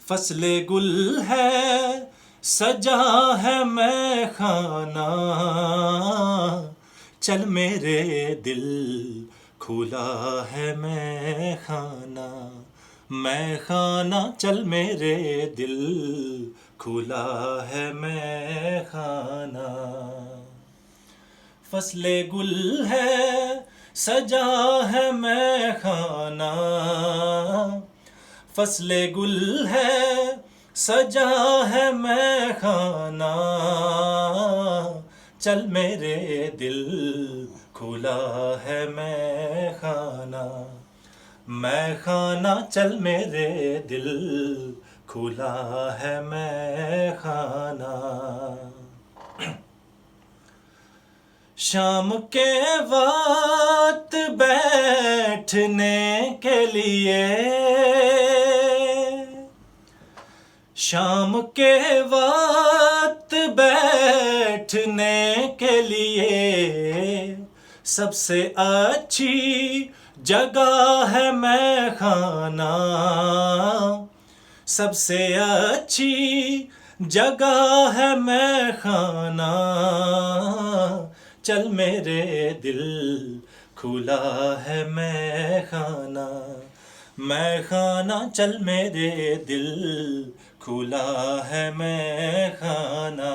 फसले गुल है सजा है मैं खाना, चल मेरे दिल खुला है मैं खाना, मैं खाना चल मेरे दिल खुला है मैं खाना। फसले गुल है सजा है मैं खाना, फसले गुल है सजा है मैं खाना, चल मेरे दिल खुला है मैं खाना, मैं खाना चल मेरे दिल खुला है मैं खाना। शाम के वक्त बैठने के लिए, शाम के वक्त बैठने के लिए सबसे अच्छी जगह है मैं खाना, सबसे अच्छी जगह है मैं खाना, चल मेरे दिल खुला है मैं खाना, मैं खाना चल मेरे दिल खुला है मैं खाना।